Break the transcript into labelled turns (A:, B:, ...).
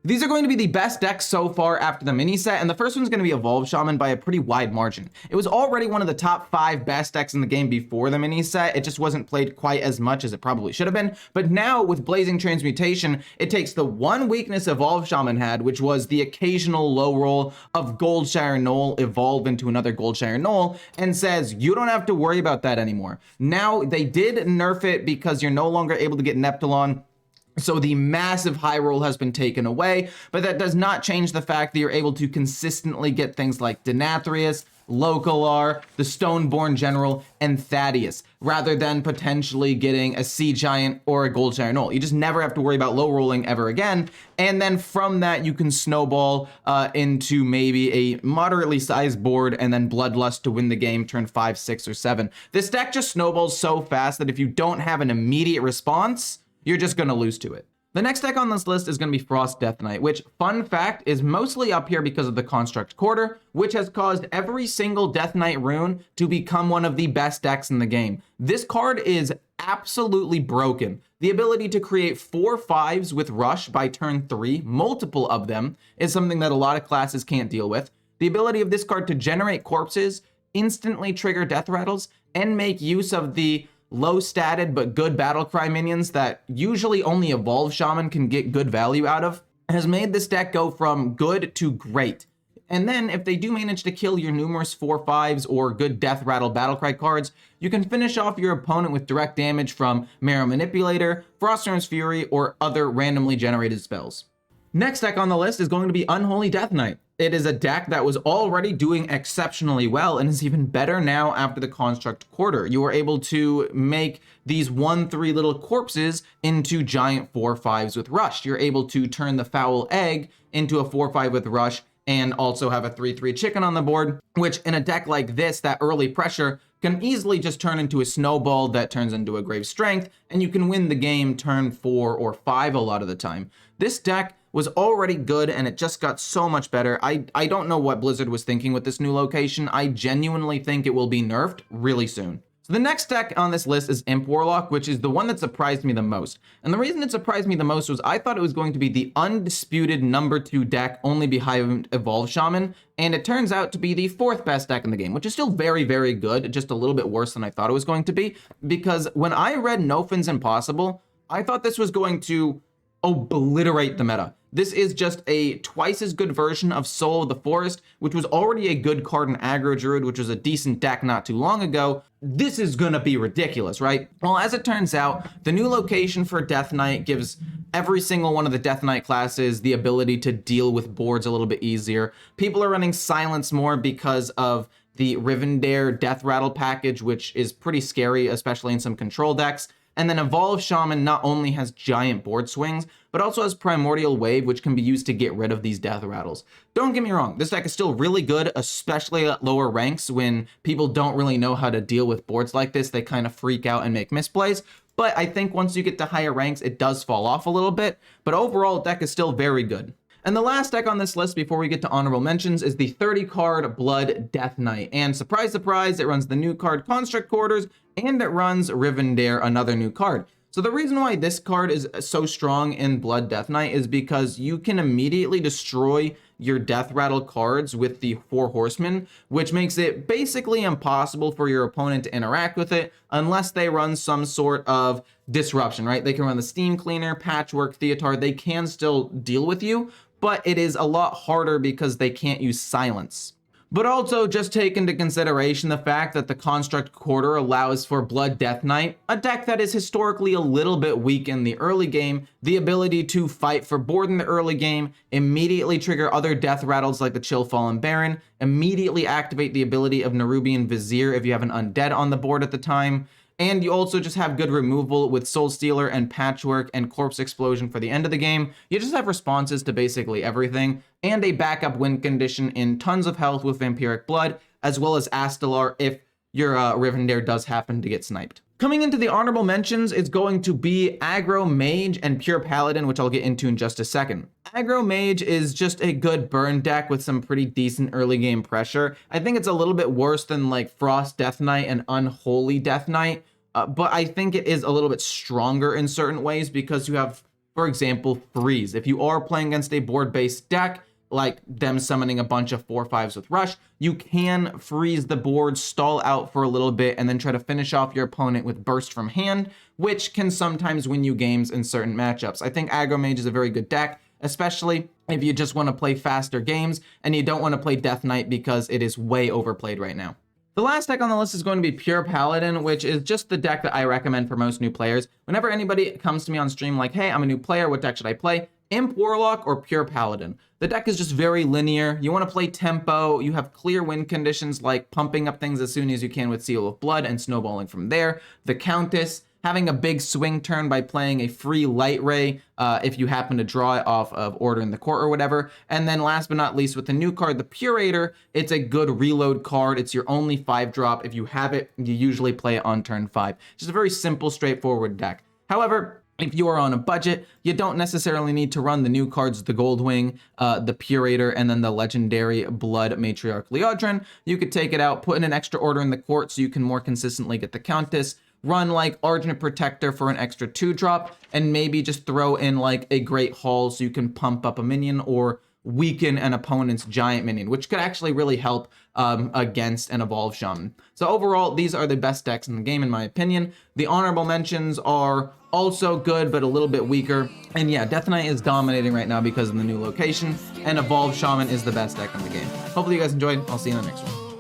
A: These are going to be the best decks so far after the mini set, and the first one's going to be Evolve Shaman by a pretty wide margin. It was already one of the top 5 best decks in the game before the mini set. It just wasn't played quite as much as it probably should have been. But now with Blazing Transmutation, it takes the one weakness Evolve Shaman had, which was the occasional low roll of Goldshire Knoll evolve into another Goldshire Knoll, and says you don't have to worry about that anymore. Now they did nerf it because you're no longer able to get Neptulon. So the massive high roll has been taken away, but that does not change the fact that you're able to consistently get things like Denathrius, Localar, the Stoneborn General, and Thaddeus, rather than potentially getting a Sea Giant or a Goldshire Knoll. You just never have to worry about low rolling ever again. And then from that, you can snowball into maybe a moderately sized board and then Bloodlust to win the game turn 5, 6, or 7. This deck just snowballs so fast that if you don't have an immediate response, you're just going to lose to it. The next deck on this list is going to be Frost Death Knight, which, fun fact, is mostly up here because of the Construct Quarter, which has caused every single Death Knight rune to become one of the best decks in the game. This card is absolutely broken. The ability to create 4/5s with Rush by turn 3, multiple of them, is something that a lot of classes can't deal with. The ability of this card to generate corpses, instantly trigger death rattles, and make use of the low statted but good battlecry minions that usually only Evolve Shaman can get good value out of, has made this deck go from good to great. And then if they do manage to kill your numerous 4/5s or good death rattle battlecry cards, you can finish off your opponent with direct damage from Marrow Manipulator, Frostern's Fury, or other randomly generated spells. Next deck on the list is going to be Unholy Death Knight. It is a deck that was already doing exceptionally well and is even better now after the Construct Quarter. You are able to make these 1/3 little corpses into giant 4/5s with Rush. You're able to turn the Foul Egg into a 4/5 with Rush and also have a 3/3 chicken on the board, which in a deck like this, that early pressure can easily just turn into a snowball that turns into a Grave Strength, and you can win the game turn 4 or 5 a lot of the time. This deck was already good and it just got so much better. I don't know what Blizzard was thinking with this new location. I genuinely think it will be nerfed really soon. So the next deck on this list is Imp Warlock, which is the one that surprised me the most. And the reason it surprised me the most was I thought it was going to be the undisputed number 2 deck only behind Evolve Shaman, and it turns out to be the 4th best deck in the game, which is still very, very good, just a little bit worse than I thought it was going to be, because when I read Nofin's Impossible, I thought this was going to obliterate the meta. This is just a twice as good version of Soul of the Forest, which was already a good card in Aggro Druid, which was a decent deck not too long ago. This is gonna be ridiculous, right? Well, as it turns out, the new location for Death Knight gives every single one of the Death Knight classes the ability to deal with boards a little bit easier. People are running Silence more because of the Rivendare Death Rattle package, which is pretty scary, especially in some control decks. And then Evolve Shaman not only has giant board swings, but also has Primordial Wave, which can be used to get rid of these death rattles. Don't get me wrong, this deck is still really good, especially at lower ranks when people don't really know how to deal with boards like this. They kind of freak out and make misplays. But I think once you get to higher ranks, it does fall off a little bit. But overall, the deck is still very good. And the last deck on this list before we get to honorable mentions is the 30 card Blood Death Knight. And surprise, surprise, it runs the new card Construct Quarters and it runs Rivendare, another new card. So the reason why this card is so strong in Blood Death Knight is because you can immediately destroy your Death Rattle cards with the 4 Horsemen, which makes it basically impossible for your opponent to interact with it unless they run some sort of disruption, right? They can run the Steam Cleaner, Patchwork, Theatar, they can still deal with you, but it is a lot harder because they can't use Silence. But also just take into consideration the fact that the Construct Quarter allows for Blood Death Knight, a deck that is historically a little bit weak in the early game, the ability to fight for board in the early game, immediately trigger other death rattles like the Chill Fallen Baron, immediately activate the ability of Nerubian Vizier if you have an undead on the board at the time, and you also just have good removal with Soul Stealer and Patchwork and Corpse Explosion for the end of the game. You just have responses to basically everything, and a backup win condition in tons of health with Vampiric Blood, as well as Astelar if your Rivendare does happen to get sniped. Coming into the honorable mentions is going to be Aggro Mage and Pure Paladin, which I'll get into in just a second. Aggro Mage is just a good burn deck with some pretty decent early game pressure. I think it's a little bit worse than like Frost Death Knight and Unholy Death Knight, but I think it is a little bit stronger in certain ways because you have for example, freeze. If you are playing against a board-based deck, like them summoning a bunch of 4/5s with rush, you can freeze the board, stall out for a little bit, and then try to finish off your opponent with burst from hand, which can sometimes win you games in certain matchups. I think Aggro Mage is a very good deck, especially if you just want to play faster games and you don't want to play Death Knight because it is way overplayed right now. The last deck on the list is going to be Pure Paladin, which is just the deck that I recommend for most new players. Whenever anybody comes to me on stream like, hey, I'm a new player, what deck should I play? Imp Warlock or Pure Paladin. The deck is just very linear. You want to play tempo. You have clear win conditions like pumping up things as soon as you can with Seal of Blood and snowballing from there. The Countess, having a big swing turn by playing a free Light Ray if you happen to draw it off of Order in the Court or whatever. And then last but not least, with the new card, the Purator, it's a good reload card. It's your only 5-drop. If you have it, you usually play it on turn 5. Just a very simple, straightforward deck. However, if you are on a budget, you don't necessarily need to run the new cards, the Goldwing, the Purator, and then the legendary Blood Matriarch Liodrin. You could take it out, put in an extra Order in the Court so you can more consistently get the Countess, run like Argent Protector for an extra 2-drop, and maybe just throw in like a Great Hall so you can pump up a minion or weaken an opponent's giant minion, which could actually really help against an Evolved Shaman. So overall, these are the best decks in the game, in my opinion. The honorable mentions are also good, but a little bit weaker. And yeah, Death Knight is dominating right now because of the new location, and Evolved Shaman is the best deck in the game. Hopefully you guys enjoyed. I'll see you in the next one.